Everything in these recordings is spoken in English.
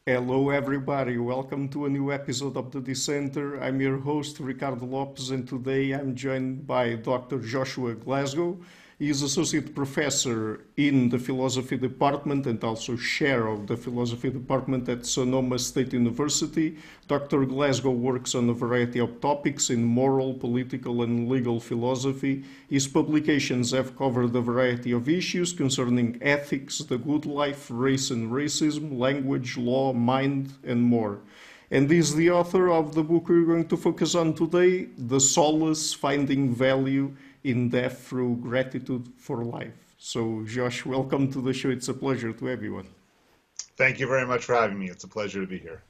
Hello, everybody. Welcome to a new episode of the Dissenter. I'm your host, Ricardo Lopes, and today I'm joined by Dr. Joshua Glasgow. He is Associate Professor in the Philosophy Department and also Chair of the Philosophy Department at Sonoma State University. Dr. Glasgow works on a variety of topics in moral, political, and legal philosophy. His publications have covered a variety of issues concerning ethics, the good life, race and racism, language, law, mind, and more. And is the author of the book we're going to focus on today, The Solace, Finding Value in Death Through Gratitude for Life. So, Josh, welcome to the show. It's a pleasure to have you on. Thank you very much for having me. It's a pleasure to be here.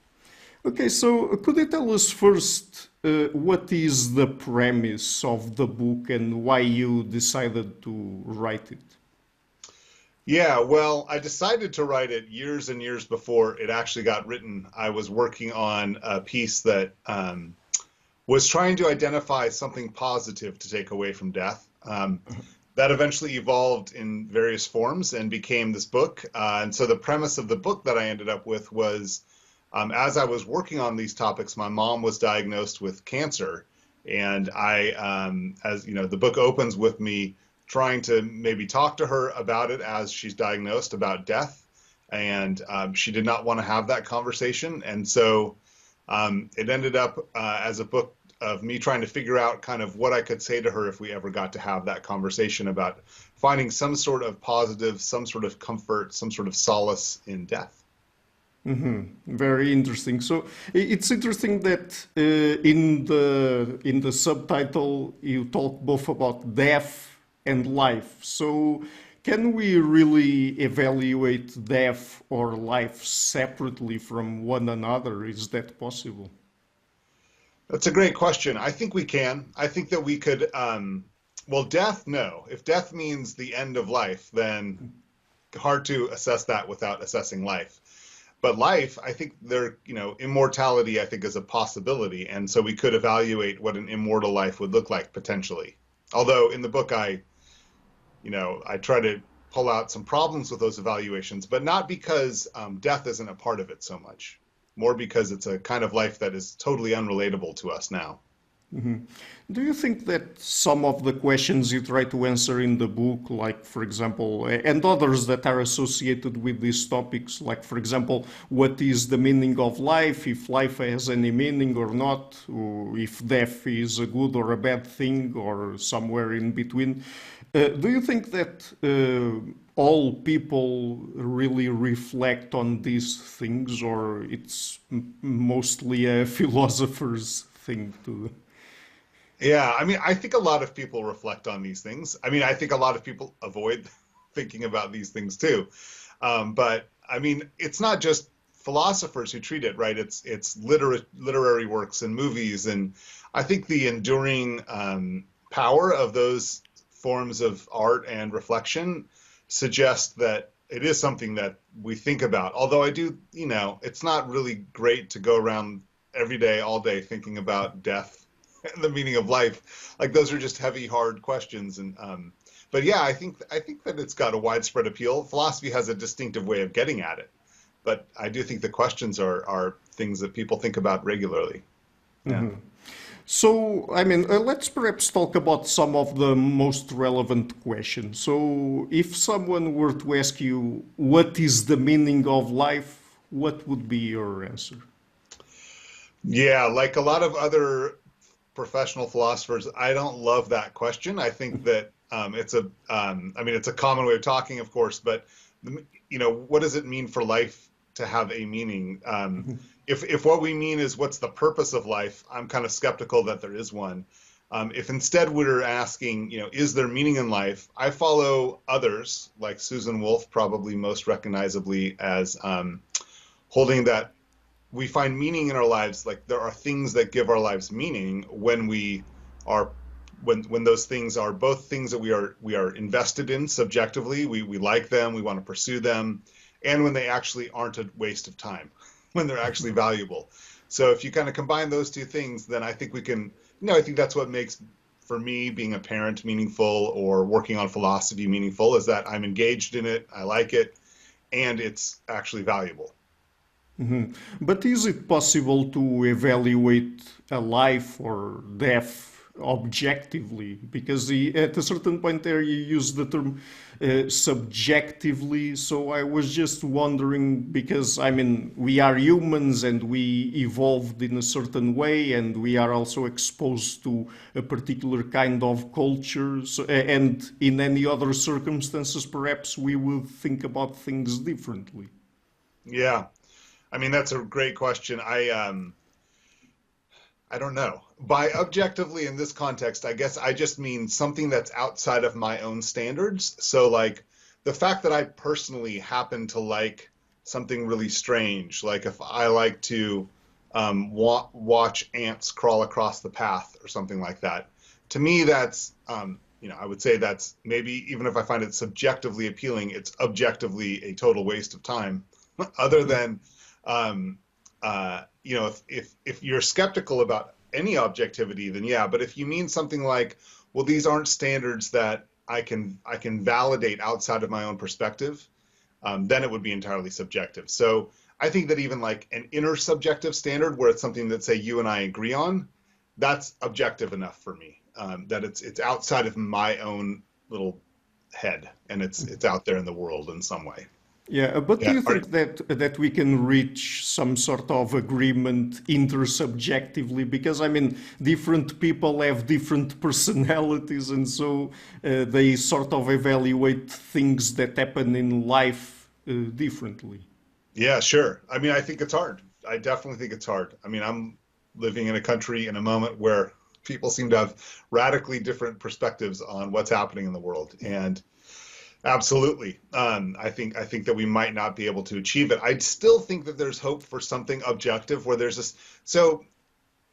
Okay, so could you tell us first what is the premise of the book and why you decided to write it? Yeah, well, I decided to write it years and years before it actually got written. I was working on a piece that was trying to identify something positive to take away from death. That eventually evolved in various forms and became this book. And so the premise of the book that I ended up with was, as I was working on these topics, my mom was diagnosed with cancer. And as you know, the book opens with me trying to maybe talk to her about it as she's diagnosed, about death. And she did not want to have that conversation. And so it ended up as a book of me trying to figure out kind of what I could say to her if we ever got to have that conversation about finding some sort of positive, some sort of comfort, some sort of solace in death. Very interesting. So it's interesting that in the subtitle you talk both about death and life. So can we really evaluate death or life separately from one another? Is that possible? That's a great question. I think we can. I think that we could, well, death, no. If death means the end of life, then hard to assess that without assessing life. But life, I think immortality, I think, is a possibility. And so we could evaluate what an immortal life would look like potentially. Although in the book, I try to pull out some problems with those evaluations, but not because death isn't a part of it so much. More because it's a kind of life that is totally unrelatable to us now. Do you think that some of the questions you try to answer in the book, like, for example, and others that are associated with these topics, like, for example, what is the meaning of life, if life has any meaning or not, or if death is a good or a bad thing, or somewhere in between, do you think that all people really reflect on these things, or it's mostly a philosopher's thing to? Yeah, I mean, I think a lot of people reflect on these things. I mean, I think a lot of people avoid thinking about these things too. But I mean, it's not just philosophers who treat it, right? It's literary works and movies, and I think the enduring power of those forms of art and reflection suggest that it is something that we think about. Although I do, it's not really great to go around every day, all day, thinking about death and the meaning of life. Like those are just heavy, hard questions. And but yeah, I think that it's got a widespread appeal. Philosophy has a distinctive way of getting at it, but I do think the questions are things that people think about regularly. Yeah. So, I mean, let's perhaps talk about some of the most relevant questions. So, if someone were to ask you, what is the meaning of life? What would be your answer? Yeah, like a lot of other professional philosophers, I don't love that question. I think that it's a common way of talking, of course, but what does it mean for life to have a meaning? If what we mean is what's the purpose of life, I'm kind of skeptical that there is one. If instead we're asking, is there meaning in life? I follow others like Susan Wolf, probably most recognizably as holding that we find meaning in our lives. Like there are things that give our lives meaning when when those things are both things that we are invested in subjectively. We like them, we want to pursue them, and when they actually aren't a waste of time, when they're actually valuable. So if you kind of combine those two things, then I think we can, I think that's what makes, for me, being a parent meaningful or working on philosophy meaningful, is that I'm engaged in it, I like it, and it's actually valuable. Mhm. But is it possible to evaluate a life or death objectively? Because at a certain point there you use the term subjectively. So I was just wondering because I mean we are humans and we evolved in a certain way and we are also exposed to a particular kind of culture. So, and in any other circumstances, perhaps we would think about things differently. Yeah. I mean, that's a great question. I don't know. By objectively in this context, I guess I just mean something that's outside of my own standards. So like the fact that I personally happen to like something really strange, like if I like to watch ants crawl across the path or something like that, to me that's I would say that's maybe even if I find it subjectively appealing, it's objectively a total waste of time. Other than um, if you're skeptical about any objectivity, then yeah. But if you mean something like, well, these aren't standards that I can validate outside of my own perspective, then it would be entirely subjective. So I think that even like an inner subjective standard, where it's something that say you and I agree on, that's objective enough for me. That it's outside of my own little head, and it's out there in the world in some way. Yeah, but do Yeah. you think that we can reach some sort of agreement intersubjectively? Because I mean, different people have different personalities, and so they sort of evaluate things that happen in life differently. Yeah, sure. I mean, I think it's hard. I definitely think it's hard. I mean, I'm living in a country in a moment where people seem to have radically different perspectives on what's happening in the world, and absolutely, I think that we might not be able to achieve it. I still think that there's hope for something objective where there's this. So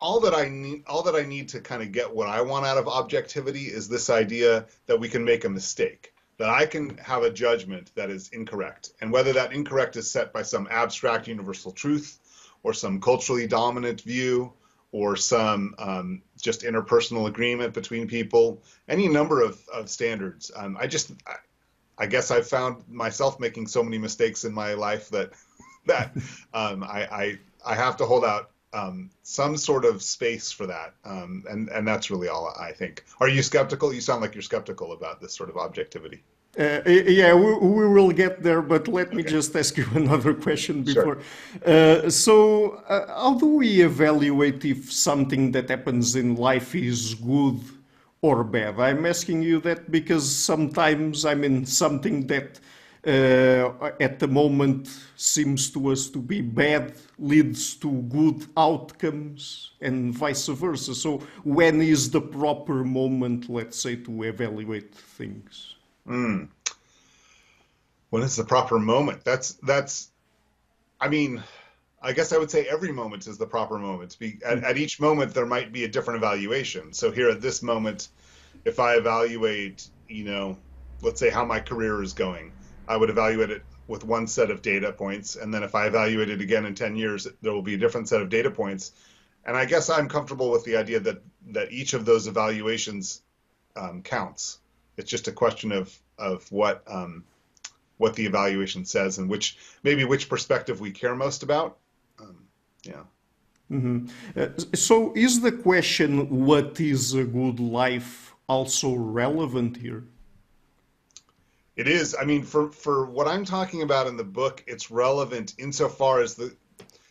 all that I need to kind of get what I want out of objectivity is this idea that we can make a mistake, that I can have a judgment that is incorrect, and whether that incorrect is set by some abstract universal truth or some culturally dominant view or some just interpersonal agreement between people, any number of standards. I guess I've found myself making so many mistakes in my life that I have to hold out some sort of space for that, and that's really all I think. Are you skeptical? You sound like you're skeptical about this sort of objectivity. Yeah, we will get there, but let me Okay, just ask you another question sure. before. How do we evaluate if something that happens in life is good or bad? I'm asking you that because sometimes, I mean, something that at the moment seems to us to be bad leads to good outcomes and vice versa. So, when is the proper moment, let's say, to evaluate things? Mm. When is the proper moment? I mean, I guess I would say every moment is the proper moment. At each moment, there might be a different evaluation. So here at this moment, if I evaluate, let's say how my career is going, I would evaluate it with one set of data points. And then if I evaluate it again in 10 years, there will be a different set of data points. And I guess I'm comfortable with the idea that each of those evaluations counts. It's just a question of what the evaluation says and which perspective we care most about. Yeah. So, is the question, what is a good life, also relevant here? It is. I mean, for what I'm talking about in the book, it's relevant insofar as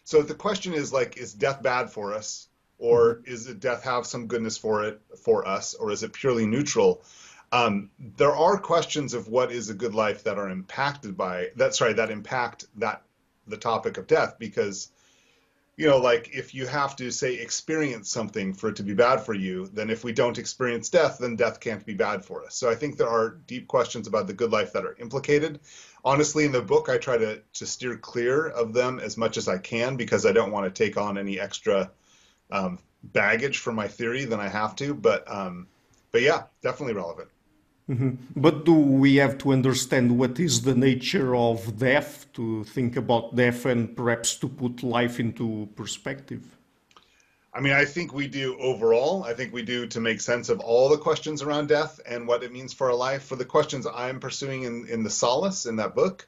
so the question is like, is death bad for us? Or is it death have some goodness for us? Or is it purely neutral? There are questions of what is a good life that are impacted by that. Sorry, that impact the topic of death, because like if you have to say experience something for it to be bad for you, then if we don't experience death, then death can't be bad for us. So I think there are deep questions about the good life that are implicated. Honestly, in the book, I try to steer clear of them as much as I can because I don't want to take on any extra baggage for my theory than I have to. But yeah, definitely relevant. But do we have to understand what is the nature of death to think about death and perhaps to put life into perspective? I mean, I think we do overall. I think we do to make sense of all the questions around death and what it means for our life. For the questions I'm pursuing in the Solace, in that book,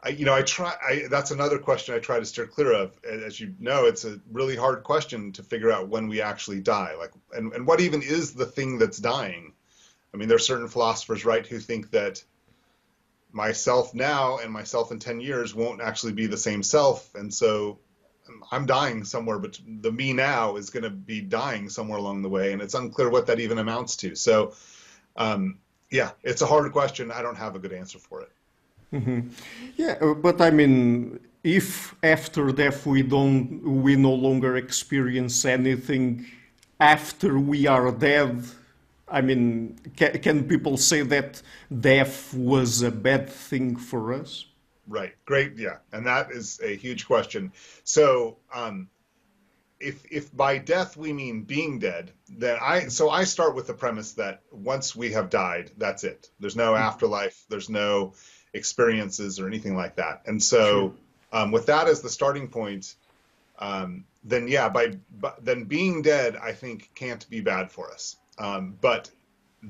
that's another question I try to steer clear of. As you know, it's a really hard question to figure out when we actually die. Like, and what even is the thing that's dying? I mean, there are certain philosophers, right, who think that myself now and myself in 10 years won't actually be the same self. And so I'm dying somewhere, but the me now is going to be dying somewhere along the way. And it's unclear what that even amounts to. So, yeah, it's a hard question. I don't have a good answer for it. Yeah, but I mean, if after death we no longer experience anything after we are dead, I mean, can people say that death was a bad thing for us? Right. Great. Yeah. And that is a huge question. So, if by death we mean being dead, then I start with the premise that once we have died, that's it. There's no afterlife. There's no experiences or anything like that. And so, with that as the starting point, then yeah, then being dead, I think can't be bad for us. But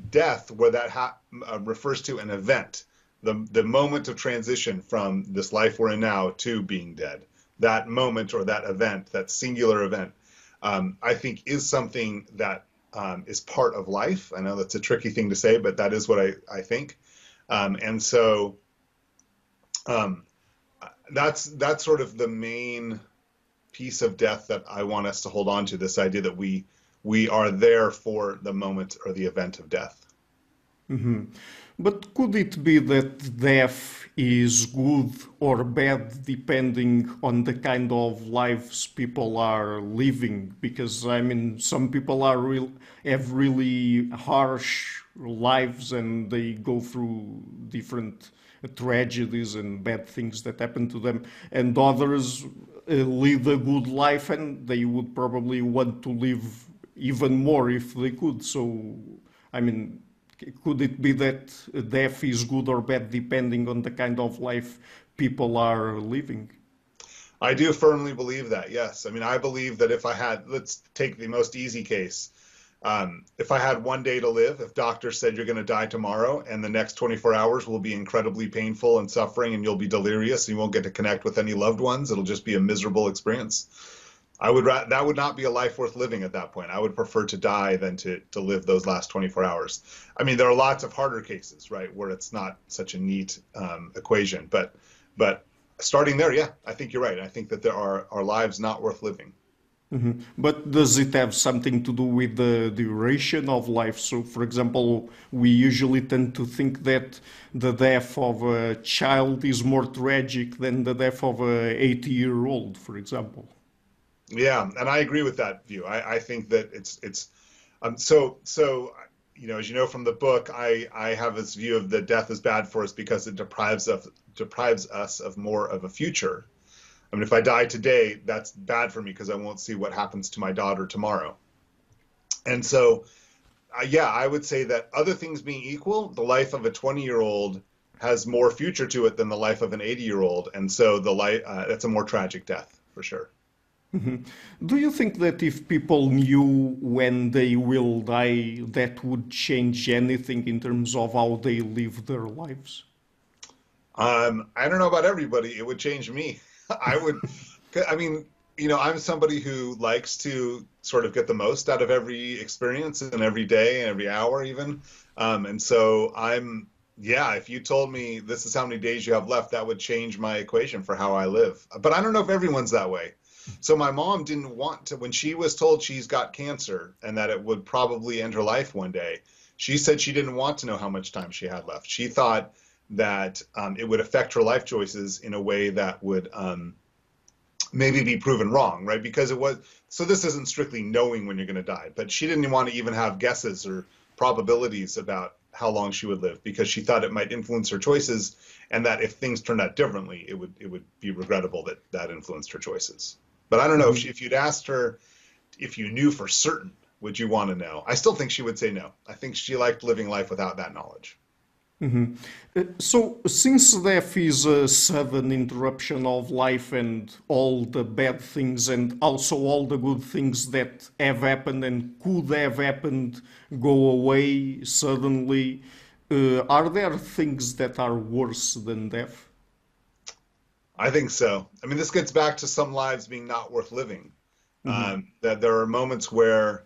death, where that refers to an event, the moment of transition from this life we're in now to being dead, that moment or that event, that singular event, I think is something that is part of life. I know that's a tricky thing to say, but that is what I think. And so that's sort of the main piece of death that I want us to hold on to, this idea that we are there for the moment or the event of death. Mm-hmm. But could it be that death is good or bad depending on the kind of lives people are living? Because I mean, some people have really harsh lives and they go through different tragedies and bad things that happen to them, and others lead a good life and they would probably want to live even more if they could. So, I mean, could it be that death is good or bad depending on the kind of life people are living? I do firmly believe that, yes. I mean, I believe that if I had, let's take the most easy case. If I had one day to live, if doctors said you're going to die tomorrow and the next 24 hours will be incredibly painful and suffering and you'll be delirious and you won't get to connect with any loved ones, it'll just be a miserable experience. That would not be a life worth living at that point. I would prefer to die than to live those last 24 hours. I mean, there are lots of harder cases, right, where it's not such a neat equation. But starting there, yeah, I think you're right. I think that there are lives not worth living. Mm-hmm. But does it have something to do with the duration of life? So, for example, we usually tend to think that the death of a child is more tragic than the death of a 80-year-old, for example. Yeah, and I agree with that view. I think that it's so as you know from the book, I have this view of that death is bad for us because it deprives us of more of a future. I mean, if I die today, that's bad for me because I won't see what happens to my daughter tomorrow. And so, yeah, I would say that other things being equal, the life of a 20-year-old has more future to it than the life of an 80-year-old, and so that's a more tragic death for sure. Mhm. Do you think that if people knew when they will die, that would change anything in terms of how they live their lives? I don't know about everybody. It would change me. I would, I mean, I'm somebody who likes to sort of get the most out of every experience and every day and every hour even. And so yeah, if you told me this is how many days you have left, that would change my equation for how I live. But I don't know if everyone's that way. So my mom didn't want to, when she was told she's got cancer and that it would probably end her life one day, she said she didn't want to know how much time she had left. She thought that it would affect her life choices in a way that would maybe be proven wrong, right? Because so this isn't strictly knowing when you're going to die, but she didn't want to even have guesses or probabilities about how long she would live because she thought it might influence her choices and that if things turned out differently, it would be regrettable that influenced her choices. But I don't know if you'd asked her if you knew for certain, would you want to know? I still think she would say no. I think she liked living life without that knowledge. Mhm. So, since death is a sudden interruption of life and all the bad things and also all the good things that have happened and could have happened go away suddenly, are there things that are worse than death? I think so. I mean, this gets back to some lives being not worth living. Hmm. That there are moments where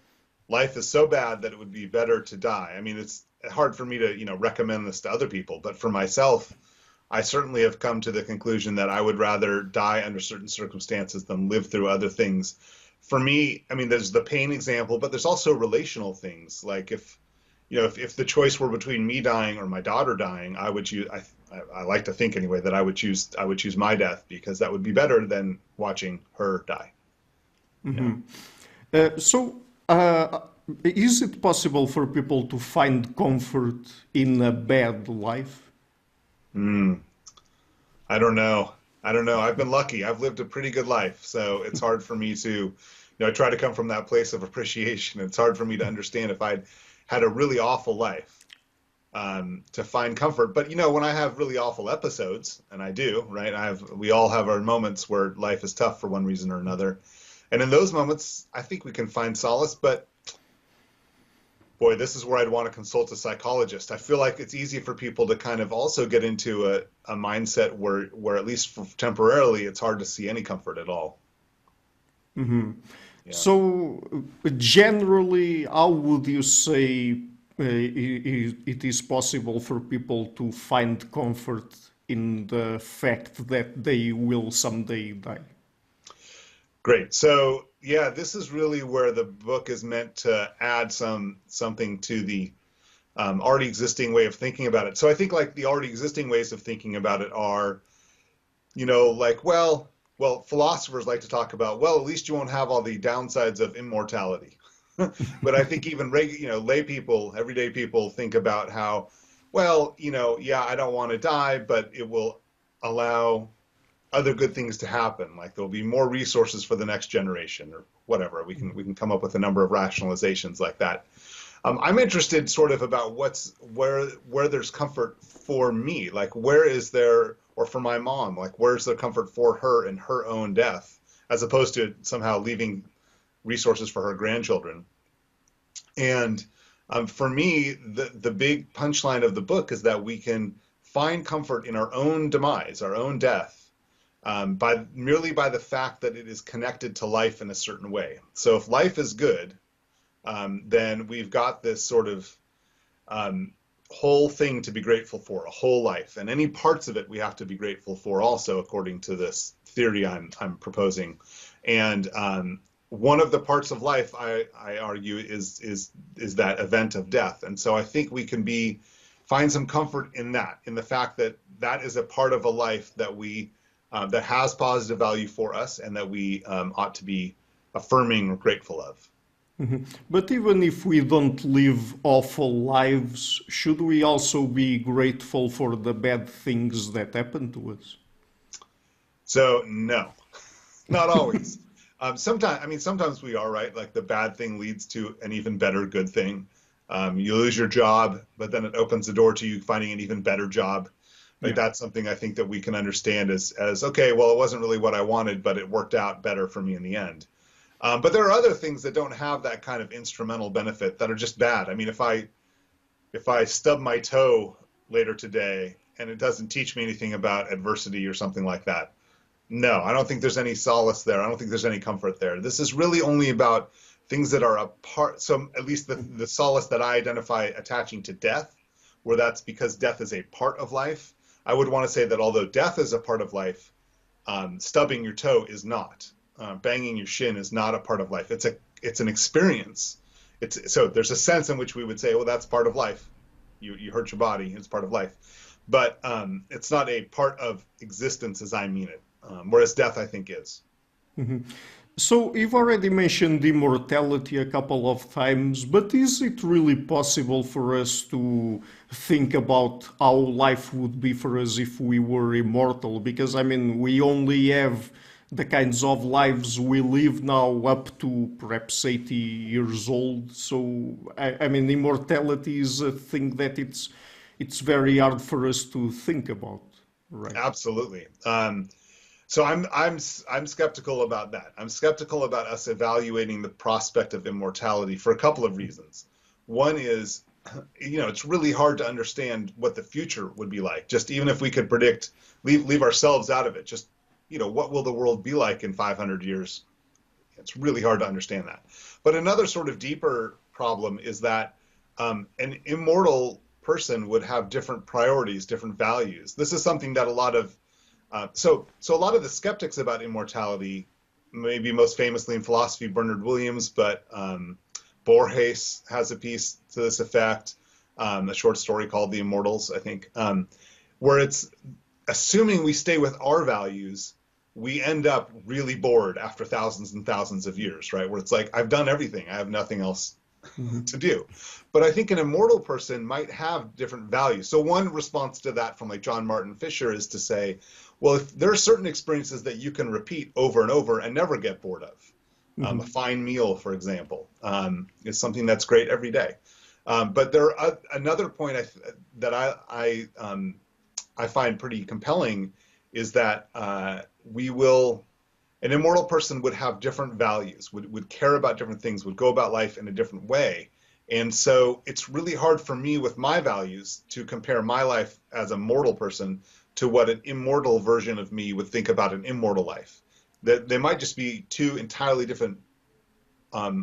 life is so bad that it would be better to die. I mean, it's hard for me to, recommend this to other people, but for myself, I certainly have come to the conclusion that I would rather die under certain circumstances than live through other things. For me, I mean, there's the pain example, but there's also relational things. Like if the choice were between me dying or my daughter dying, I would choose. I like to think anyway that I would choose my death because that would be better than watching her die. Yeah. So, is it possible for people to find comfort in a bad life? Mm, I don't know. I don't know. I've been lucky. I've lived a pretty good life, so it's hard for me to, I try to come from that place of appreciation. It's hard for me to understand if I'd had a really awful life, to find comfort. But when I have really awful episodes, and I do, right? We all have our moments where life is tough for one reason or another. And in those moments, I think we can find solace, but boy, this is where I'd want to consult a psychologist. I feel like it's easy for people to kind of also get into a mindset where at least temporarily, it's hard to see any comfort at all. Yeah. So, generally, how would you say it is possible for people to find comfort in the fact that they will someday die? Great. So yeah, this is really where the book is meant to add something to the already existing way of thinking about it. So I think like the already existing ways of thinking about it are, like, well, philosophers like to talk about, well, at least you won't have all the downsides of immortality. But I think even lay people, everyday people think about how, well, yeah, I don't want to die, but it will allow other good things to happen. Like there'll be more resources for the next generation or whatever. We can come up with a number of rationalizations like that. I'm interested sort of about where there's comfort for me, like where is there, or for my mom, like where's the comfort for her in her own death, as opposed to somehow leaving resources for her grandchildren. And for me, the big punchline of the book is that we can find comfort in our own demise, our own death, merely by the fact that it is connected to life in a certain way. So if life is good, then we've got this sort of whole thing to be grateful for, a whole life, and any parts of it we have to be grateful for also, according to this theory I'm proposing. And one of the parts of life, I argue, is that event of death. And so I think we can find some comfort in that, in the fact that that is a part of a life that we that has positive value for us, and that we ought to be affirming or grateful of. But even if we don't live awful lives, should we also be grateful for the bad things that happen to us? So no, not always. Sometimes we are, right. Like the bad thing leads to an even better good thing. You lose your job, but then it opens the door to you finding an even better job. Like Yeah. that's something I think that we can understand as okay, well, it wasn't really what I wanted, but it worked out better for me in the end. But there are other things that don't have that kind of instrumental benefit that are just bad. I mean, if I stub my toe later today and it doesn't teach me anything about adversity or something like that, no, I don't think there's any solace there. I don't think there's any comfort there. This is really only about things that are a part. So at least the solace that I identify attaching to death, where that's because death is a part of life. I would want to say that although death is a part of life, stubbing your toe is not. Banging your shin is not a part of life. It's an experience. So there's a sense in which we would say, well, that's part of life. You hurt your body, it's part of life. But it's not a part of existence as I mean it. Whereas death, I think, is. So you've already mentioned immortality a couple of times, but is it really possible for us to think about how life would be for us if we were immortal? Because, I mean, we only have the kinds of lives we live now up to perhaps 80 years old. So, I mean, immortality is a thing that it's very hard for us to think about, right? Absolutely. So I'm skeptical about that. I'm skeptical about us evaluating the prospect of immortality for a couple of reasons. One is, it's really hard to understand what the future would be like. Just even if we could predict, leave ourselves out of it. Just what will the world be like in 500 years? It's really hard to understand that. But another sort of deeper problem is that an immortal person would have different priorities, different values. This is something that a lot of so a lot of the skeptics about immortality, maybe most famously in philosophy, Bernard Williams, but Borges has a piece to this effect, a short story called The Immortals, I think, where it's assuming we stay with our values, we end up really bored after thousands and thousands of years, right? Where it's like, I've done everything, I have nothing else to do. But I think an immortal person might have different values. So one response to that from like John Martin Fisher is to say, well, if there are certain experiences that you can repeat over and over and never get bored of, a fine meal, for example, is something that's great every day. But there are another point that I find pretty compelling is that an immortal person would have different values, would care about different things, would go about life in a different way. And so it's really hard for me with my values to compare my life as a mortal person to what an immortal version of me would think about an immortal life. That they might just be two entirely different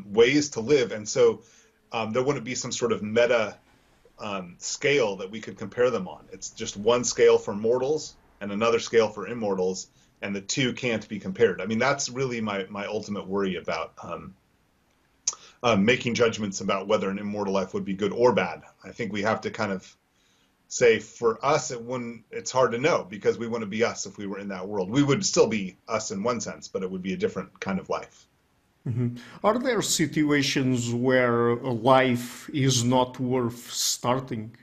ways to live. And so there wouldn't be some sort of meta scale that we could compare them on. It's just one scale for mortals and another scale for immortals, and the two can't be compared. I mean, that's really my ultimate worry about making judgments about whether an immortal life would be good or bad. I think we have to kind of say for us, it's hard to know because we wouldn't be us if we were in that world. We would still be us in one sense, but it would be a different kind of life. Are there situations where a life is not worth starting?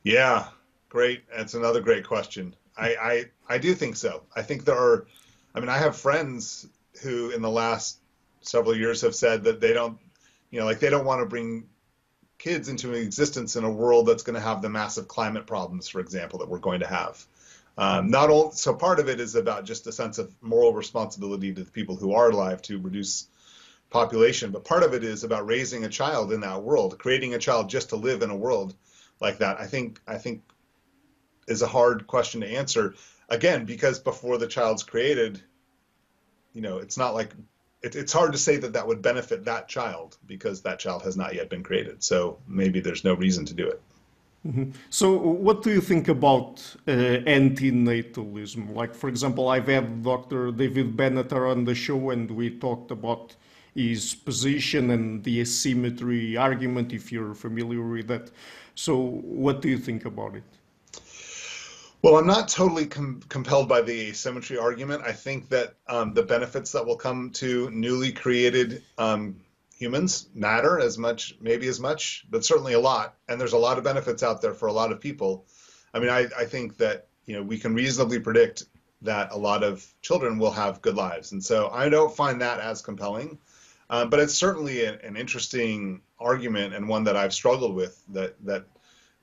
Yeah, great. That's another great question. I do think so. I think I have friends who in the last several years have said that they don't want to bring kids into existence in a world that's going to have the massive climate problems, for example, that we're going to have. So part of it is about just a sense of moral responsibility to the people who are alive to reduce population, but part of it is about raising a child in that world, creating a child just to live in a world like that. I think is a hard question to answer, again, because before the child's created, it's not like it's hard to say that would benefit that child because that child has not yet been created. So maybe there's no reason to do it. So what do you think about antinatalism? Like, for example, I've had Dr. David Benatar on the show and we talked about his position and the asymmetry argument, if you're familiar with that. So what do you think about it? Well, I'm not totally compelled by the asymmetry argument. I think that the benefits that will come to newly created humans matter maybe as much, but certainly a lot. And there's a lot of benefits out there for a lot of people. I mean, I think that, we can reasonably predict that a lot of children will have good lives. And so I don't find that as compelling. But it's certainly an interesting argument and one that I've struggled with, that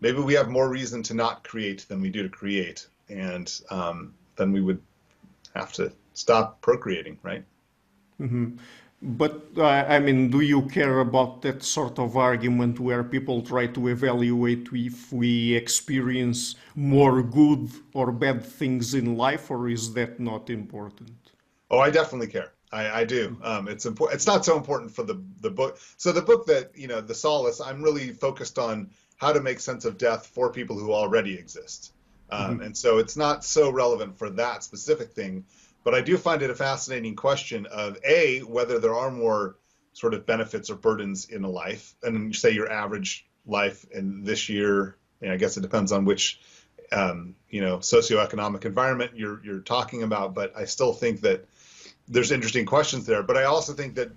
maybe we have more reason to not create than we do to create. And then we would have to stop procreating, right? But, do you care about that sort of argument where people try to evaluate if we experience more good or bad things in life, or is that not important? Oh, I definitely care. I do. It's important. It's not so important for the book. So the book that, the Solace, I'm really focused on how to make sense of death for people who already exist. And so it's not so relevant for that specific thing. But I do find it a fascinating question of whether there are more sort of benefits or burdens in a life. And you say your average life in this year, I guess it depends on which, socioeconomic environment you're talking about. But I still think that there's interesting questions there. But I also think that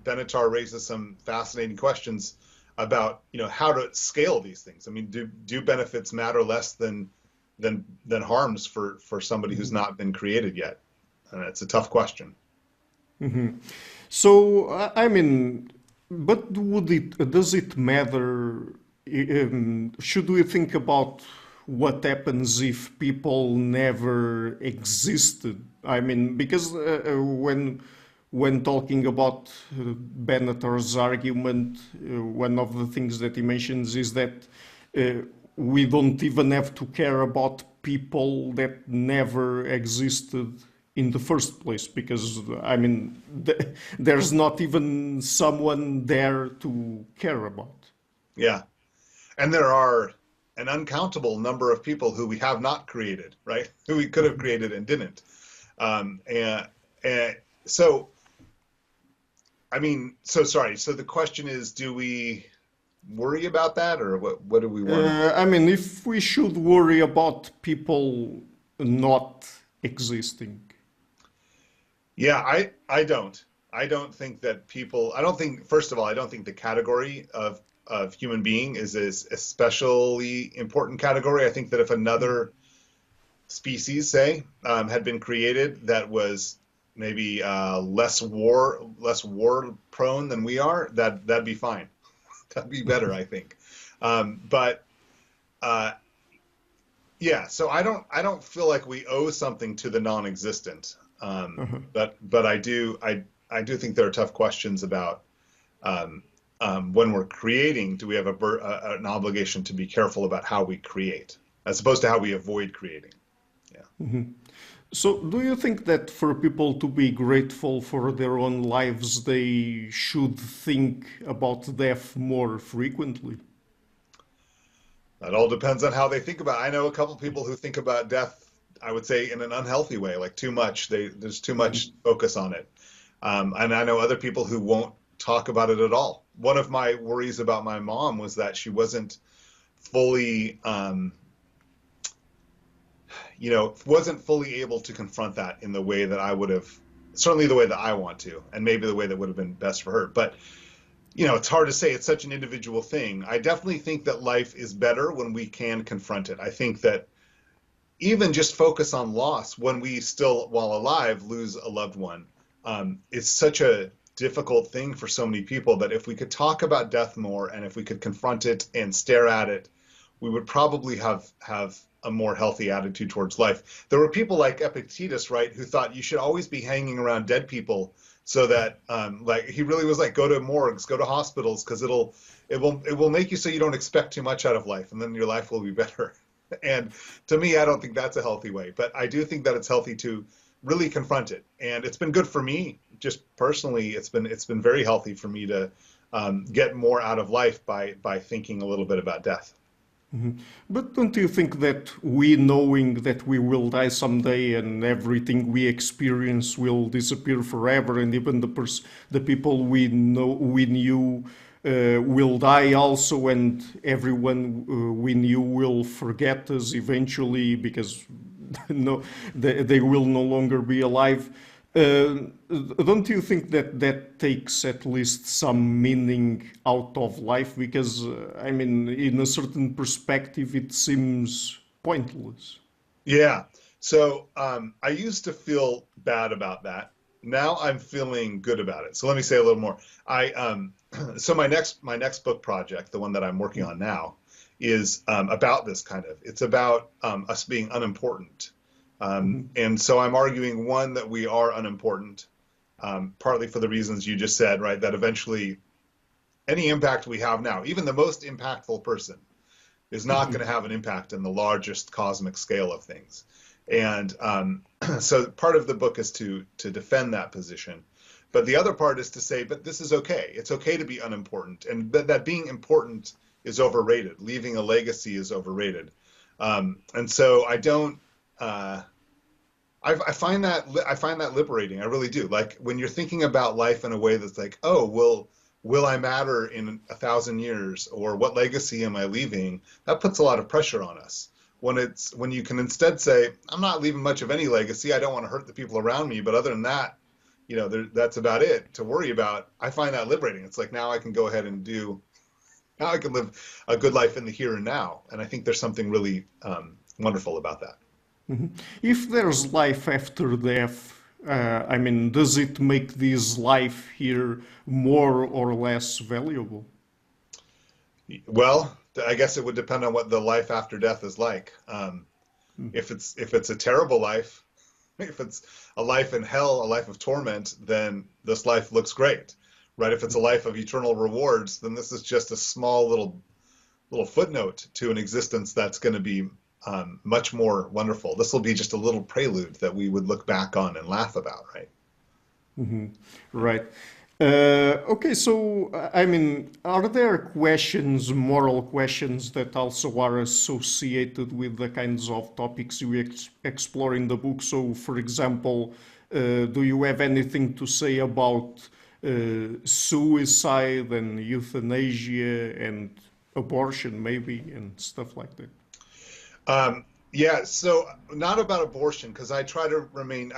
Benatar raises some fascinating questions about, how to scale these things. I mean, do benefits matter less than harms for somebody who's not been created yet? And it's a tough question. So, but does it matter? Should we think about what happens if people never existed? Because when talking about Benatar's argument, one of the things that he mentions is that we don't even have to care about people that never existed in the first place, because I mean, there's not even someone there to care about. Yeah. And there are an uncountable number of people who we have not created, right? Who we could have created and didn't. And so, I mean, so sorry. So the question is, do we worry about that, or what do we want to do? I mean, if we should worry about people not existing. Yeah, I don't. I don't think that people, I don't think, first of all, I don't think the category of human being is a especially important category. I think that if another species, say, had been created that was maybe less war prone than we are, that'd be fine. That'd be better, I think. But yeah, so I don't feel like we owe something to the non-existent. But I do think there are tough questions about when we're creating, do we have an obligation to be careful about how we create, as opposed to how we avoid creating? Yeah. So, do you think that for people to be grateful for their own lives, they should think about death more frequently? That all depends on how they think about it. I know a couple people who think about death, I would say, in an unhealthy way, like too much. There's too much focus on it. And I know other people who won't talk about it at all. One of my worries about my mom was that she wasn't fully, wasn't fully able to confront that in the way that I would have, certainly the way that I want to, and maybe the way that would have been best for her. But, it's hard to say. It's such an individual thing. I definitely think that life is better when we can confront it. I think that even just focus on loss when we still, while alive, lose a loved one. It's such a difficult thing for so many people that if we could talk about death more and if we could confront it and stare at it, we would probably have a more healthy attitude towards life. There were people like Epictetus, right, who thought you should always be hanging around dead people, so that like he really was like, go to morgues, go to hospitals, because it will make you so you don't expect too much out of life, and then your life will be better. And to me, I don't think that's a healthy way, but I do think that it's healthy to really confront it. And it's been good for me, just personally. It's been very healthy for me to get more out of life by thinking a little bit about death. But don't you think that we knowing that we will die someday and everything we experience will disappear forever, and even the people we knew will die also, and everyone we knew will forget us eventually because they will no longer be alive? Don't you think that takes at least some meaning out of life? Because, I mean, in a certain perspective, it seems pointless. Yeah. So I used to feel bad about that. Now I'm feeling good about it. So let me say a little more. So my next book project, the one that I'm working on now, is about this kind of. It's about us being unimportant. And so I'm arguing, one, that we are unimportant, partly for the reasons you just said, right? That eventually any impact we have now, even the most impactful person, is not going to have an impact in the largest cosmic scale of things. And so part of the book is to defend that position. But the other part is to say, but this is okay. It's okay to be unimportant. And that being important is overrated. Leaving a legacy is overrated. And so I don't, I find that liberating. I really do. Like when you're thinking about life in a way that's like, oh, will I matter in 1,000 years, or what legacy am I leaving? That puts a lot of pressure on us. When you can instead say, I'm not leaving much of any legacy. I don't want to hurt the people around me, but other than that, that's about it to worry about. I find that liberating. It's like now I can go ahead and now I can live a good life in the here and now. And I think there's something really wonderful about that. If there's life after death, I mean, does it make this life here more or less valuable? Well, I guess it would depend on what the life after death is like. If it's a terrible life, if it's a life in hell, a life of torment, then this life looks great, right? If it's a life of eternal rewards, then this is just a small little little footnote to an existence that's going to be much more wonderful. This will be just a little prelude that we would look back on and laugh about, right? Mm-hmm. Right. Okay, so I mean, are there questions, moral questions, that also are associated with the kinds of topics you explore in the book? So, for example, do you have anything to say about suicide and euthanasia and abortion, maybe, and stuff like that? Yeah, so not about abortion, because I try to remain,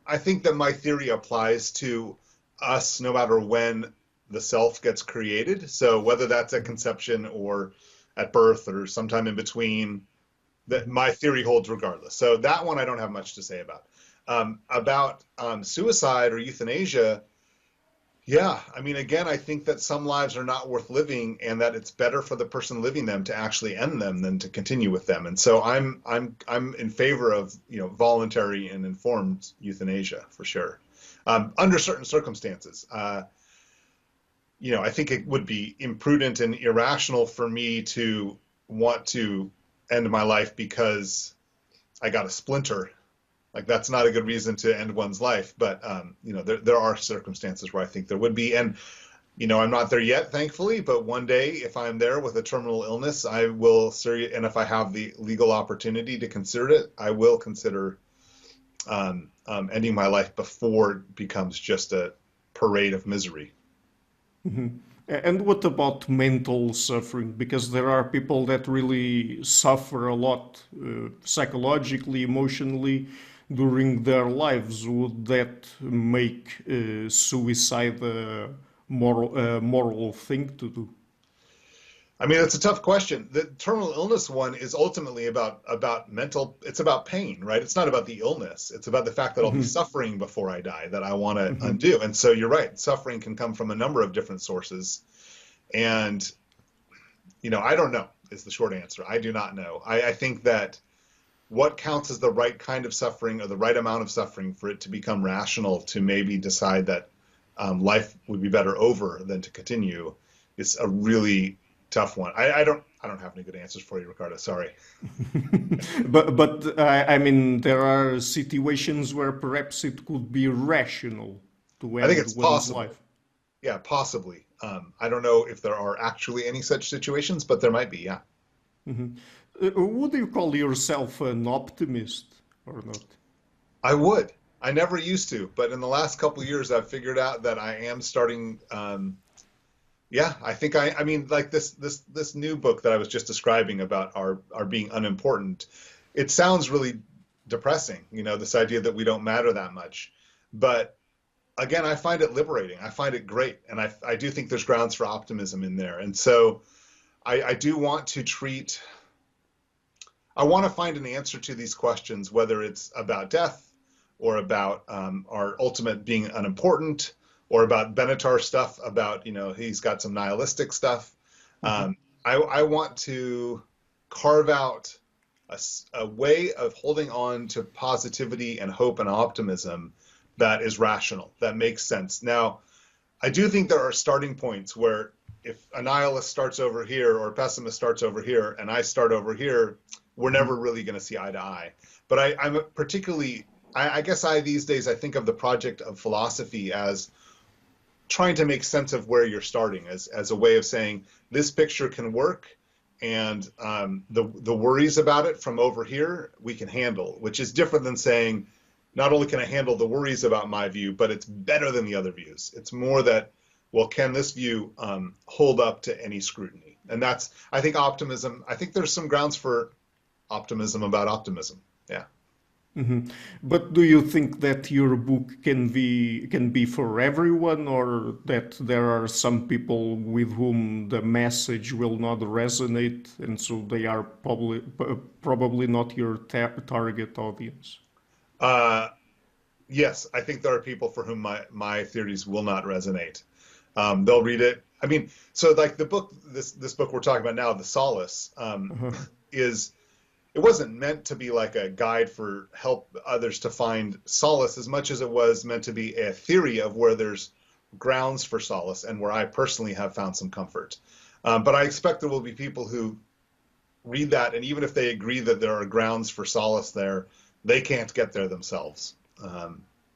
I think that my theory applies to us no matter when the self gets created. So whether that's at conception or at birth or sometime in between, that my theory holds regardless. So that one I don't have much to say about. About suicide or euthanasia, yeah, I mean, again, I think that some lives are not worth living, and that it's better for the person living them to actually end them than to continue with them. And so I'm in favor of, voluntary and informed euthanasia for sure, under certain circumstances. I think it would be imprudent and irrational for me to want to end my life because I got a splinter. Like, that's not a good reason to end one's life, but there are circumstances where I think there would be, and I'm not there yet, thankfully. But one day, if I'm there with a terminal illness, I will and if I have the legal opportunity to consider it, I will consider ending my life before it becomes just a parade of misery. Mm-hmm. And what about mental suffering? Because there are people that really suffer a lot, psychologically, emotionally, during their lives. Would that make suicide a moral thing to do? I mean, it's a tough question. The terminal illness one is ultimately about mental. It's about pain, right? It's not about the illness. It's about the fact that I'll be suffering before I die that I want to undo. And so you're right. Suffering can come from a number of different sources. And, I don't know is the short answer. I do not know. I think that what counts as the right kind of suffering or the right amount of suffering for it to become rational to maybe decide that life would be better over than to continue is a really tough one. I don't have any good answers for you, Ricardo. Sorry. But I mean, there are situations where perhaps it could be rational to I think end it's one's possible. life. Yeah, possibly. I don't know if there are actually any such situations, but there might be. Yeah. Would you call yourself an optimist or not? I would. I never used to, but in the last couple of years, I've figured out that I am starting. Yeah, I think I mean, like this new book that I was just describing about our being unimportant. It sounds really depressing, this idea that we don't matter that much. But again, I find it liberating. I find it great, and I do think there's grounds for optimism in there. And so I do want to treat. I want to find an answer to these questions, whether it's about death or about our ultimate being unimportant, or about Benatar stuff, about, he's got some nihilistic stuff. I want to carve out a way of holding on to positivity and hope and optimism that is rational, that makes sense. Now, I do think there are starting points where if a nihilist starts over here or a pessimist starts over here and I start over here, we're never really going to see eye to eye. But I'm particularly, I guess these days I think of the project of philosophy as trying to make sense of where you're starting, as a way of saying this picture can work, and the worries about it from over here we can handle, which is different than saying not only can I handle the worries about my view, but it's better than the other views. It's more that, well, can this view hold up to any scrutiny? And that's, I think, optimism. I think there's some grounds for optimism about optimism. Yeah. But do you think that your book can be for everyone, or that there are some people with whom the message will not resonate, and so they are probably not your target audience? Yes, I think there are people for whom my theories will not resonate. They'll read it. I mean, so like the book, this book we're talking about now, the Solace, is. It wasn't meant to be like a guide for help others to find solace as much as it was meant to be a theory of where there's grounds for solace and where I personally have found some comfort. But I expect there will be people who read that, and even if they agree that there are grounds for solace there, they can't get there themselves. I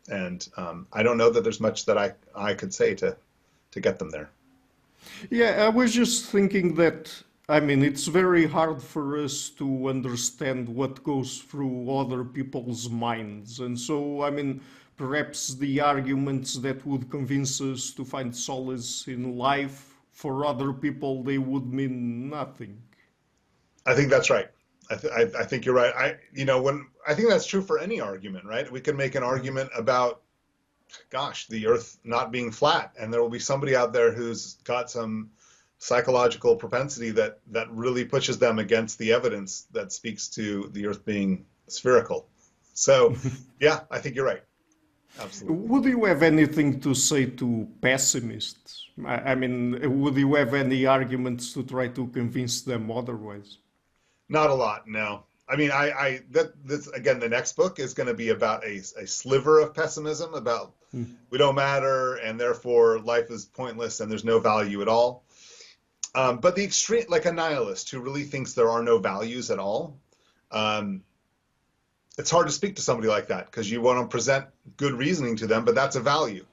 don't know that there's much that I could say to get them there. Yeah, I was just thinking that, I mean, it's very hard for us to understand what goes through other people's minds. And so, I mean, perhaps the arguments that would convince us to find solace in life, for other people, they would mean nothing. I think that's right. I think you're right. I think that's true for any argument, right? We can make an argument about, gosh, the Earth not being flat, and there will be somebody out there who's got some psychological propensity that really pushes them against the evidence that speaks to the Earth being spherical. So, yeah, I think you're right. Absolutely. Would you have anything to say to pessimists? I mean, would you have any arguments to try to convince them otherwise? Not a lot, no. I mean, this again, the next book is going to be about a sliver of pessimism, about we don't matter and therefore life is pointless and there's no value at all. But the extreme, like a nihilist who really thinks there are no values at all, it's hard to speak to somebody like that because you want to present good reasoning to them, but that's a value.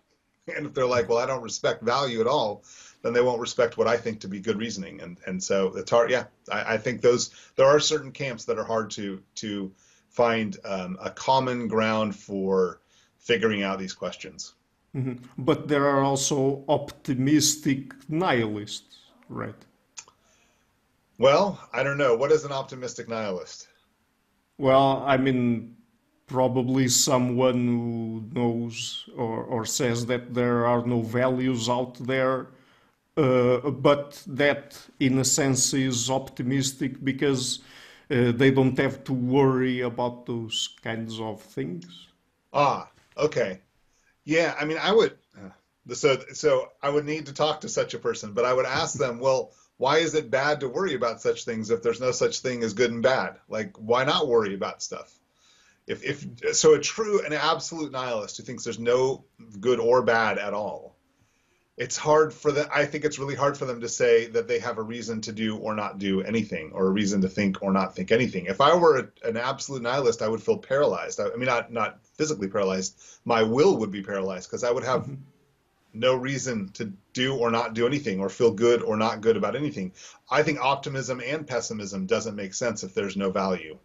And if they're like, well, I don't respect value at all, then they won't respect what I think to be good reasoning. And so it's hard. Yeah, I think there are certain camps that are hard to find a common ground for figuring out these questions. Mm-hmm. But there are also optimistic nihilists, right? Well, I don't know. What is an optimistic nihilist? Well, I mean, probably someone who knows or says that there are no values out there, but that in a sense is optimistic because they don't have to worry about those kinds of things. Ah, okay. Yeah, I mean, so I would need to talk to such a person, but I would ask them, well, why is it bad to worry about such things if there's no such thing as good and bad? Like, why not worry about stuff? So an absolute nihilist who thinks there's no good or bad at all, it's hard for them. I think it's really hard for them to say that they have a reason to do or not do anything, or a reason to think or not think anything. If I were an absolute nihilist, I would feel paralyzed. I mean, not physically paralyzed. My will would be paralyzed because I would have no reason to do or not do anything, or feel good or not good about anything. I think optimism and pessimism doesn't make sense if there's no value.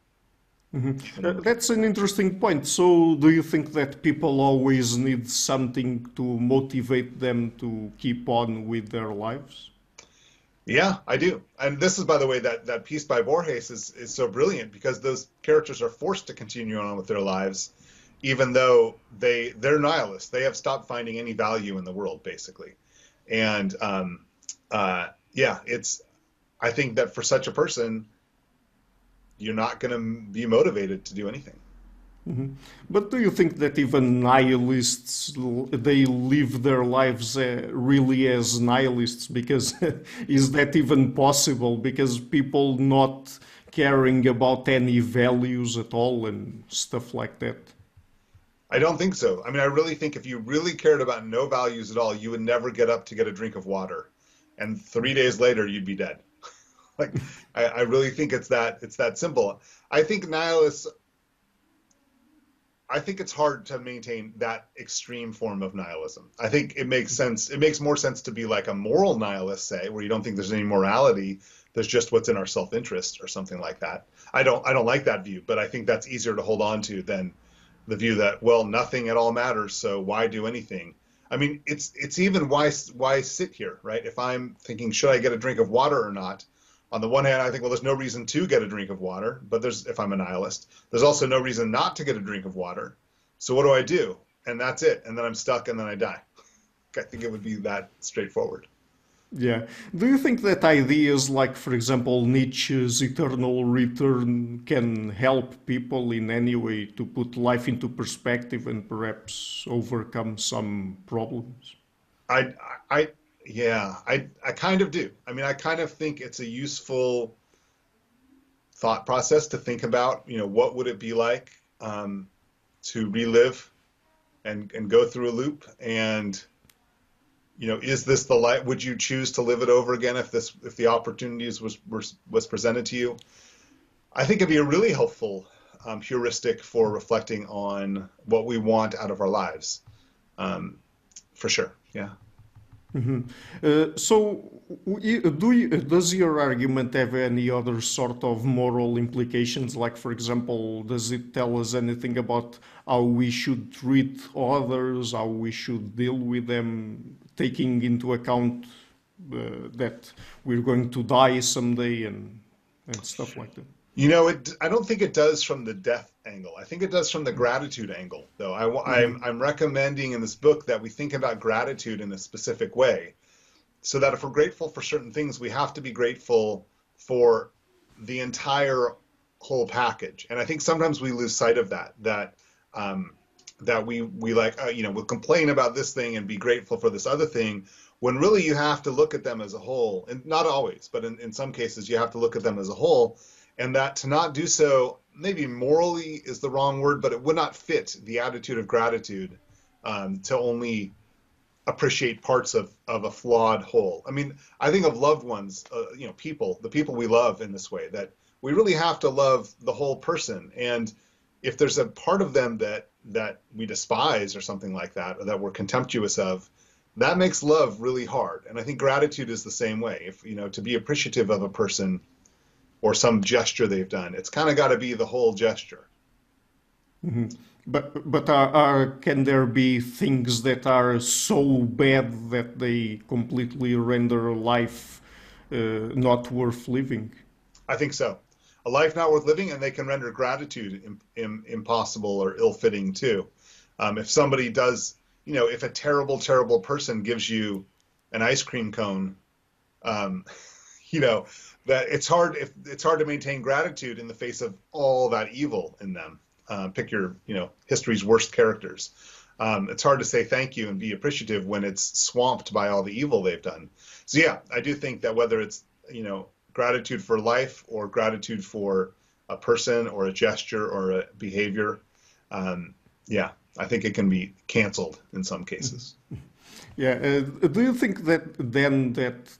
Mm-hmm. That's an interesting point. So, do you think that people always need something to motivate them to keep on with their lives? Yeah, I do. And this is, by the way, that piece by Borges is so brilliant because those characters are forced to continue on with their lives, even though they're nihilists. They have stopped finding any value in the world, basically. And yeah, I think that for such a person, you're not going to be motivated to do anything. Mm-hmm. But do you think that even nihilists, they live their lives really as nihilists? Because is that even possible? Because people not caring about any values at all and stuff like that. I don't think so. I mean, I really think if you really cared about no values at all, you would never get up to get a drink of water. And 3 days later, you'd be dead. Like, I really think it's that simple. I think nihilists, I think it's hard to maintain that extreme form of nihilism. I think it makes sense. It makes more sense to be like a moral nihilist, say, where you don't think there's any morality. There's just what's in our self-interest or something like that. I don't like that view, but I think that's easier to hold on to than the view that, well, nothing at all matters, so why do anything? I mean, it's even why sit here, right? If I'm thinking, should I get a drink of water or not? On the one hand, I think, well, there's no reason to get a drink of water, but if I'm a nihilist, there's also no reason not to get a drink of water. So what do I do? And that's it. And then I'm stuck and then I die. I think it would be that straightforward. Yeah. Do you think that ideas like, for example, Nietzsche's eternal return can help people in any way to put life into perspective and perhaps overcome some problems? Yeah, I kind of do. I mean, I kind of think it's a useful thought process to think about, what would it be like to relive and go through a loop. And is this the life? Would you choose to live it over again if the opportunities was presented to you? I think it'd be a really helpful heuristic for reflecting on what we want out of our lives, for sure. Yeah. So, does your argument have any other sort of moral implications? Like, for example, does it tell us anything about how we should treat others, how we should deal with them, taking into account that we're going to die someday and stuff like that? I don't think it does from the death angle. I think it does from the gratitude angle, though. I'm recommending in this book that we think about gratitude in a specific way, so that if we're grateful for certain things, we have to be grateful for the entire whole package. And I think sometimes we lose sight of that we like, we'll complain about this thing and be grateful for this other thing, when really you have to look at them as a whole. And not always, but in some cases you have to look at them as a whole. And that to not do so, maybe morally is the wrong word, but it would not fit the attitude of gratitude to only appreciate parts of a flawed whole. I mean, I think of loved ones, the people we love in this way, that we really have to love the whole person. And if there's a part of them that we despise or something like that, or that we're contemptuous of, that makes love really hard. And I think gratitude is the same way. If, to be appreciative of a person or some gesture they've done, it's kind of got to be the whole gesture. Mm-hmm. But can there be things that are so bad that they completely render life not worth living? I think so. A life not worth living, and they can render gratitude impossible or ill-fitting too. If somebody does, if a terrible, terrible person gives you an ice cream cone, that it's hard to maintain gratitude in the face of all that evil in them. Pick your, history's worst characters. It's hard to say thank you and be appreciative when it's swamped by all the evil they've done. So yeah, I do think that whether it's, gratitude for life or gratitude for a person or a gesture or a behavior, I think it can be canceled in some cases. Yeah. Do you think that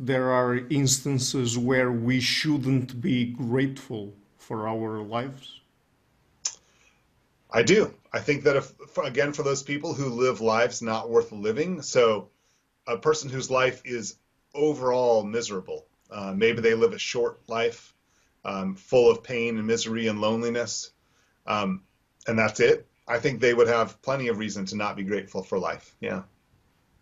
there are instances where we shouldn't be grateful for our lives? I do. I think that for those people who live lives not worth living, so a person whose life is overall miserable, maybe they live a short life, full of pain and misery and loneliness, and that's it. I think they would have plenty of reason to not be grateful for life. Yeah.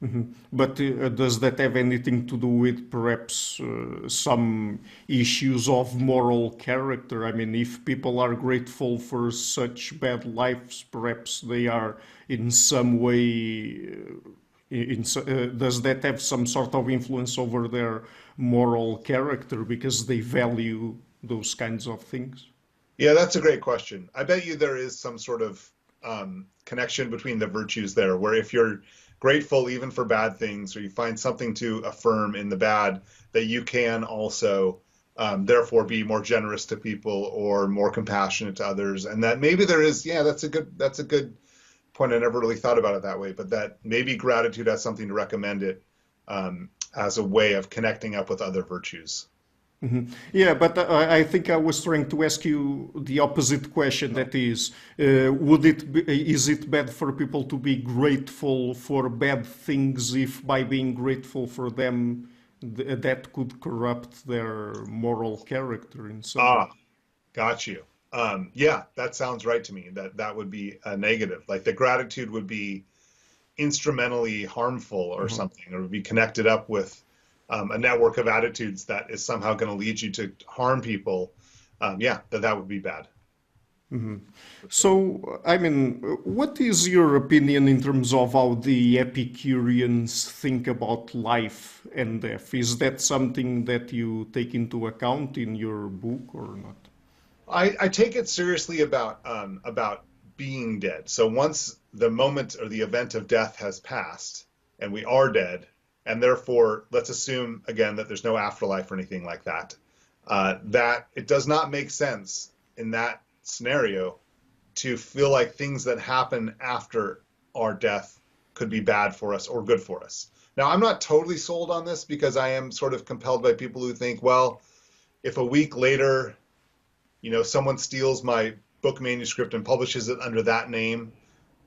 Mm-hmm. But does that have anything to do with perhaps some issues of moral character? I mean, if people are grateful for such bad lives, perhaps they are in some way, does that have some sort of influence over their moral character because they value those kinds of things? Yeah, that's a great question. I bet you there is some sort of connection between the virtues there, where if you're grateful even for bad things, or you find something to affirm in the bad, that you can also therefore be more generous to people or more compassionate to others. And that maybe there is, that's a good point. I never really thought about it that way, but that maybe gratitude has something to recommend it as a way of connecting up with other virtues. Mm-hmm. Yeah, but I think I was trying to ask you the opposite question. That is, is it bad for people to be grateful for bad things if by being grateful for them, that could corrupt their moral character in some way? Got you. Yeah, that sounds right to me. That would be a negative. Like the gratitude would be instrumentally harmful or something, or would be connected up with a network of attitudes that is somehow going to lead you to harm people. That would be bad. Mm-hmm. So, I mean, what is your opinion in terms of how the Epicureans think about life and death? Is that something that you take into account in your book or not? I take it seriously about being dead. So once the moment or the event of death has passed and we are dead, and therefore, let's assume, again, that there's no afterlife or anything like that, that it does not make sense in that scenario to feel like things that happen after our death could be bad for us or good for us. Now, I'm not totally sold on this because I am sort of compelled by people who think, well, if a week later, someone steals my book manuscript and publishes it under that name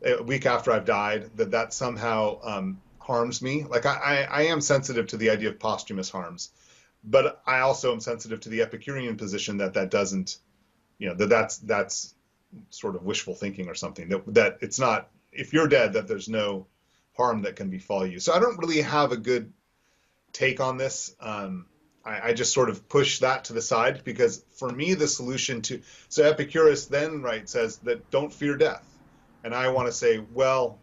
a week after I've died, that somehow harms me. Like I am sensitive to the idea of posthumous harms, but I also am sensitive to the Epicurean position that doesn't, that's sort of wishful thinking or something, that it's not, if you're dead, that there's no harm that can befall you. So I don't really have a good take on this. I just sort of push that to the side because for me, the solution so Epicurus then, says that don't fear death. And I want to say, well,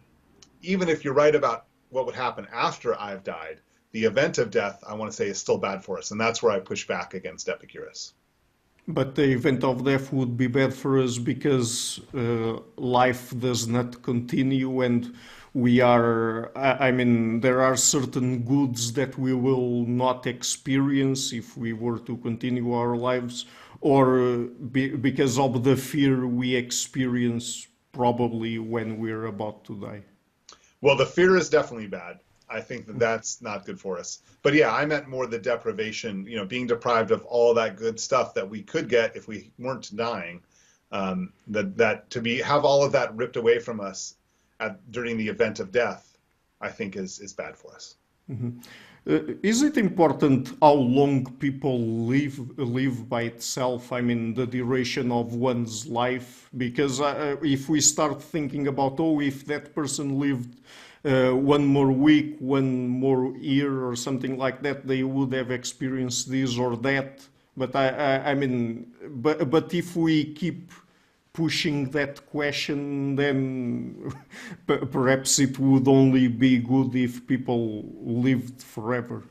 even if you're right about what would happen after I've died, the event of death, I want to say, is still bad for us. And that's where I push back against Epicurus. But the event of death would be bad for us because life does not continue and we are, there are certain goods that we will not experience if we were to continue our lives, or because of the fear we experience probably when we're about to die. Well, the fear is definitely bad. I think that's not good for us. But yeah, I meant more the deprivation, being deprived of all that good stuff that we could get if we weren't dying. Have all of that ripped away from us during the event of death, I think is bad for us. Mm-hmm. Is it important how long people live by itself? I mean, the duration of one's life? Because if we start thinking about, if that person lived one more week, one more year or something like that, they would have experienced this or that. But but if we keep pushing that question, then perhaps it would only be good if people lived forever.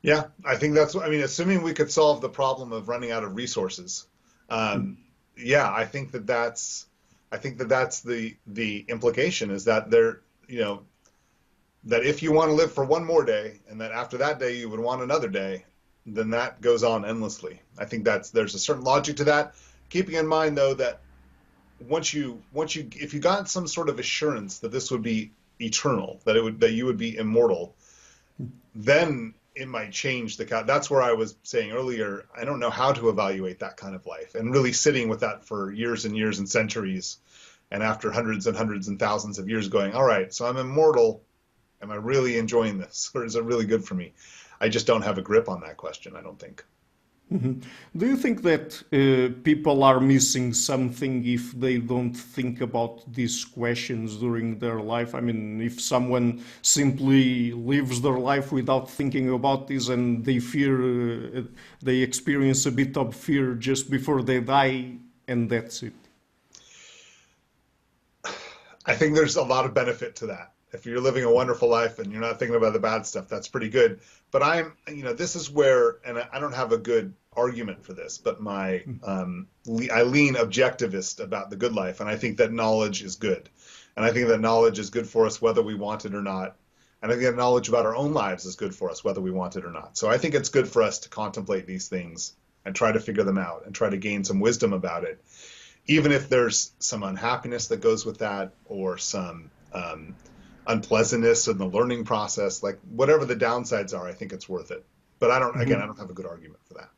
Yeah, I think assuming we could solve the problem of running out of resources. Yeah, I think that's the implication, is that that if you want to live for one more day and that after that day you would want another day, then that goes on endlessly. I think there's a certain logic to that. Keeping in mind, though, that if you got some sort of assurance that this would be eternal, that you would be immortal, then it might change that's where I was saying earlier, I don't know how to evaluate that kind of life, and really sitting with that for years and years and centuries, and after hundreds and hundreds and thousands of years going, all right, so I'm immortal. Am I really enjoying this, or is it really good for me? I just don't have a grip on that question, I don't think. Mm-hmm. Do you think that people are missing something if they don't think about these questions during their life? I mean, if someone simply lives their life without thinking about this and they experience a bit of fear just before they die, and that's it. I think there's a lot of benefit to that. If you're living a wonderful life and you're not thinking about the bad stuff, that's pretty good. But this is where, and I don't have a good argument for this, but I lean objectivist about the good life, and I think that knowledge is good. And I think that knowledge is good for us whether we want it or not. And I think that knowledge about our own lives is good for us whether we want it or not. So I think it's good for us to contemplate these things and try to figure them out and try to gain some wisdom about it, even if there's some unhappiness that goes with that, or some unpleasantness in the learning process, like whatever the downsides are, I think it's worth it. But I don't have a good argument for that.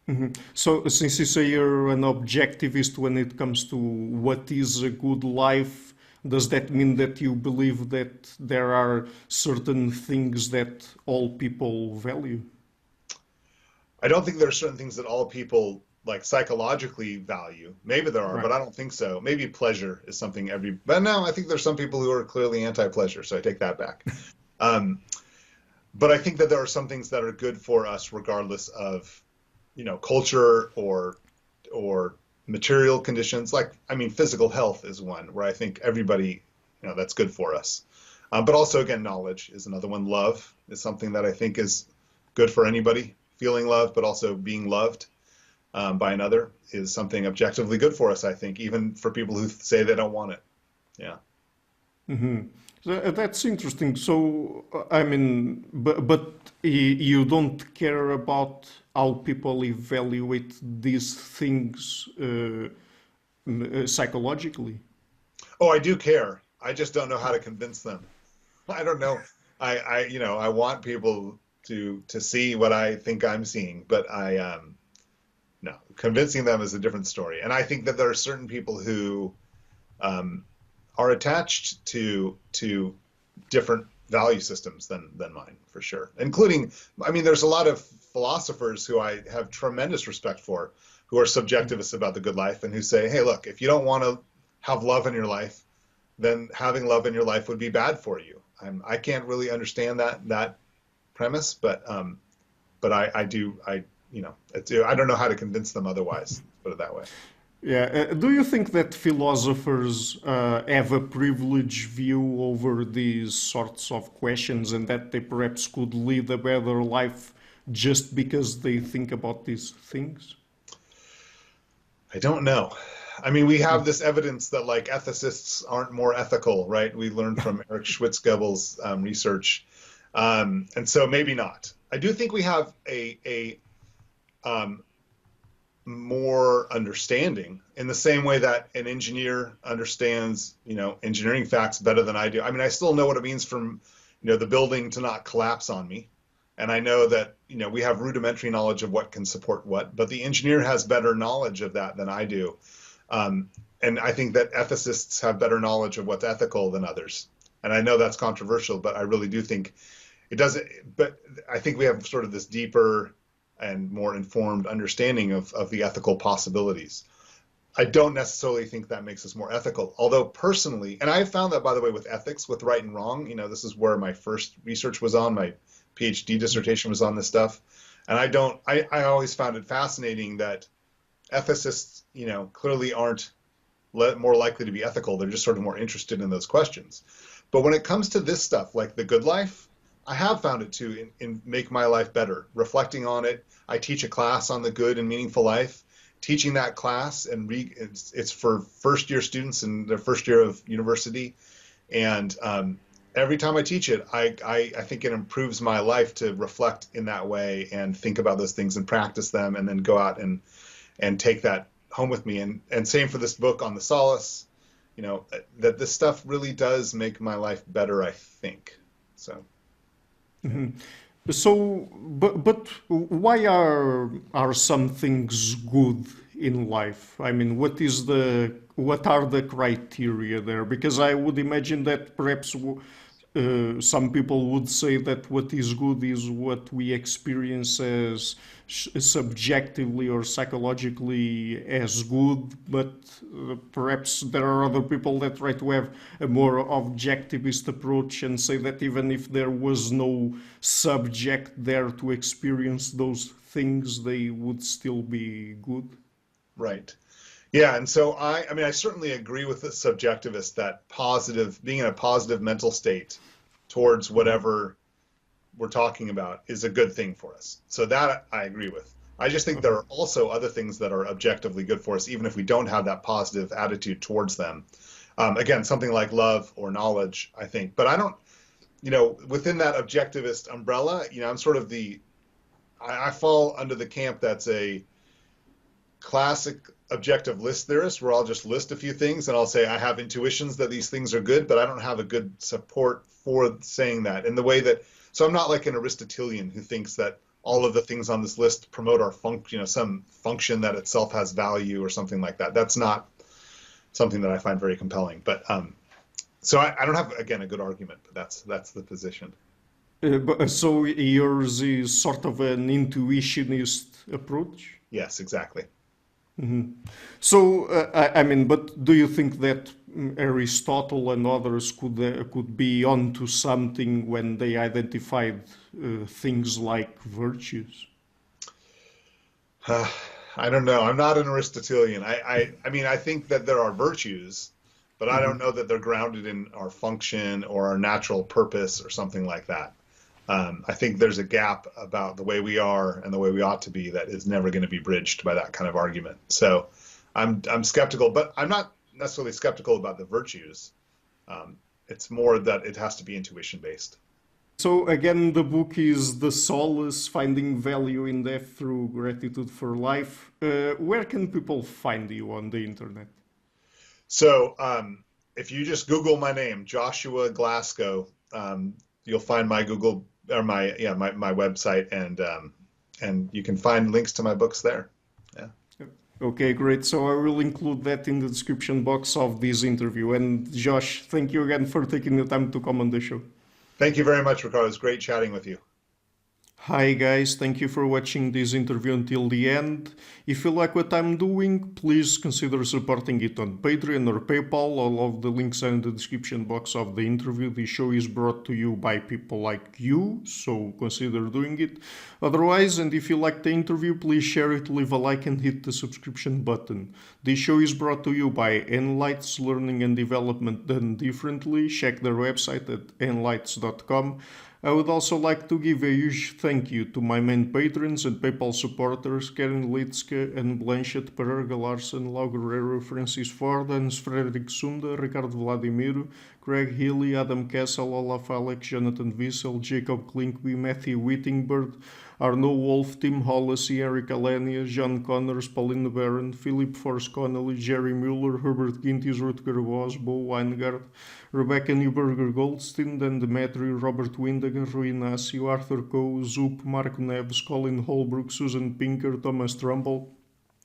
Mm-hmm. So since you say you're an objectivist when it comes to what is a good life, does that mean that you believe that there are certain things that all people value? I don't think there are certain things that all people psychologically value. Maybe there are, right, but I don't think so. Maybe pleasure is something but no, I think there's some people who are clearly anti-pleasure, so I take that back. But I think that there are some things that are good for us regardless of, culture or material conditions. Physical health is one where I think everybody, that's good for us. But also, again, knowledge is another one. Love is something that I think is good for anybody. Feeling love, but also being loved by another is something objectively good for us, I think, even for people who say they don't want it. Yeah. Mm-hmm. That's interesting. So, but you don't care about how people evaluate these things psychologically? Oh, I do care. I just don't know how to convince them. I don't know. I want people to see what I think I'm seeing, but no, convincing them is a different story. And I think that there are certain people who um, are attached to different value systems than mine, for sure. Including, I mean, there's a lot of philosophers who I have tremendous respect for, who are subjectivists about the good life and who say, hey, look, if you don't want to have love in your life, then having love in your life would be bad for you. I can't really understand that premise, but I do I don't know how to convince them otherwise. Put it that way. Yeah. Do you think that philosophers have a privileged view over these sorts of questions and that they perhaps could lead a better life just because they think about these things? I don't know. I mean, we have this evidence that like ethicists aren't more ethical, right? We learned from Eric Schwitzgebel's research, and so maybe not. I do think we have a more understanding in the same way that an engineer understands, engineering facts better than I do. I mean, I still know what it means from, the building to not collapse on me. And I know that, we have rudimentary knowledge of what can support what, but the engineer has better knowledge of that than I do. And I think that ethicists have better knowledge of what's ethical than others. And I know that's controversial, but I really do think it doesn't, but I think we have sort of this deeper and more informed understanding of the ethical possibilities. I don't necessarily think that makes us more ethical, although personally, and I have found that, by the way, with ethics, with right and wrong, this is where my first research was on, my PhD dissertation was on this stuff. And I always found it fascinating that ethicists, clearly aren't more likely to be ethical. They're just sort of more interested in those questions. But when it comes to this stuff, like the good life, I have found it to make my life better. Reflecting on it, I teach a class on the good and meaningful life. Teaching that class, and it's for first-year students in their first year of university. And every time I teach it, I think it improves my life to reflect in that way and think about those things and practice them, and then go out and take that home with me. And same for this book on the Solace, that this stuff really does make my life better, I think. So. Mhm. So, but why are some things good in life? I mean, what are the criteria there? Because I would imagine that perhaps some people would say that what is good is what we experience as subjectively or psychologically as good, but perhaps there are other people that try to have a more objectivist approach and say that even if there was no subject there to experience those things, they would still be good. Right. Yeah, and so I mean, I certainly agree with the subjectivist that being in a positive mental state towards whatever we're talking about is a good thing for us. So that I agree with. I just think there are also other things that are objectively good for us, even if we don't have that positive attitude towards them. Again, something like love or knowledge, I think. But I don't, within that objectivist umbrella, I'm sort of I fall under the camp that's a classic objective list theorist, where I'll just list a few things and I'll say I have intuitions that these things are good, but I don't have a good support for saying that in the way that, so I'm not like an Aristotelian who thinks that all of the things on this list promote our some function that itself has value or something like that. That's not something that I find very compelling. But so I don't have, again, a good argument, but that's the position. So yours is sort of an intuitionist approach? Yes, exactly. Mhm. So, I mean, but do you think that Aristotle and others could be onto something when they identified things like virtues? I don't know. I'm not an Aristotelian. I mean, I think that there are virtues, but I don't know that they're grounded in our function or our natural purpose or something like that. I think there's a gap about the way we are and the way we ought to be that is never going to be bridged by that kind of argument. So I'm skeptical, but I'm not necessarily skeptical about the virtues. It's more that it has to be intuition based. So again, the book is The Solace, Finding Value in Death Through Gratitude for Life. Where can people find you on the internet? So if you just Google my name, Joshua Glasgow, you'll find my Google or my website, and you can find links to my books there. Yeah. Okay, great. So I will include that in the description box of this interview. And Josh, thank you again for taking the time to come on the show. Thank you very much, Ricardo. It was great chatting with you. Hi guys, thank you for watching this interview until the end. If you like what I'm doing, please consider supporting it on Patreon or PayPal. All of the links are in the description box of the interview. The show is brought to you by people like you, so consider doing it. Otherwise, and if you like the interview, please share it, leave a like and hit the subscription button. This show is brought to you by Enlights, Learning and Development Done Differently. Check their website at enlights.com. I would also like to give a huge thank you to my main patrons and PayPal supporters, Karen Litske and Blanchett, Pererga Larsen, Lau Guerrero, Francis Ford, Hans Frederick Sunda, Ricardo Vladimiro, Craig Healy, Adam Kessel, Olaf Alex, Jonathan Wiesel, Jacob Klinkby, Matthew Whittingbird, Arno Wolf, Tim Hollacy, Eric Alenia, John Connors, Pauline Barron, Philip Force Connolly, Jerry Mueller, Herbert Gintis, Rutger Voss, Bo Weingart, Rebecca Newberger Goldstein, Dan Demetri, Robert Windiger, Rui Inácio, Arthur Coe, Zup, Marco Neves, Colin Holbrook, Susan Pinker, Thomas Trumbull,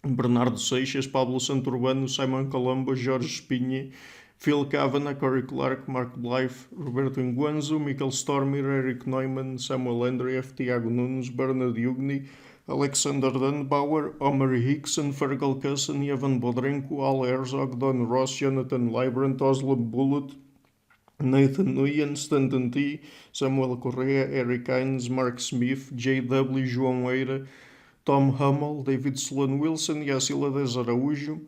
Bernardo Seixas, Pablo Santurbano, Simon Colombo, Jorge Espinha, Phil Kavanagh, Corey Clark, Mark Blythe, Roberto Inguanzo, Michael Stormir, Eric Neumann, Samuel Andreev, Tiago Nunes, Bernard Yugni, Alexander Dunbauer, Omer Hickson, Fergal Cusson, Evan Bodrenko, Al Herzog, Don Ross, Jonathan Librant, Oslo Bullet, Nathan Nguyen, Stanton T, Samuel Correa, Eric Hines, Mark Smith, J.W. João Eira, Tom Hummel, David Sloan Wilson, Yasiladez Araújo,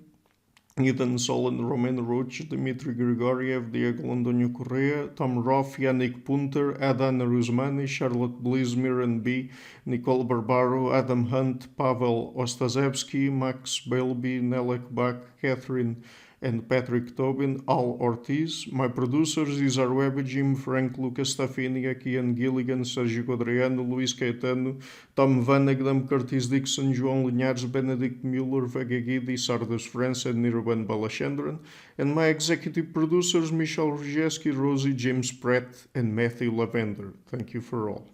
Ethan Solon, Roman Roach, Dmitry Grigoriev, Diego Londonio Correa, Tom Roth, Yannick Punter, Adana Rusmani, Charlotte Bliss, Miran B, Nicole Barbaro, Adam Hunt, Pavel Ostazewski, Max Belby, Nelek Bach, Catherine and Patrick Tobin, Al Ortiz. My producers is Arweba, Jim Frank, Lucas Staffini, Kian Gilligan, Sergio Adriano, Luís Caetano, Tom Vanegdam, Curtis Dixon, João Linhares, Benedict Mueller, Vega Guidi, Sardas France, and Nirvan Balachandran. And my executive producers, Michel Rzeski, Rosie, James Pratt, and Matthew Lavender. Thank you for all.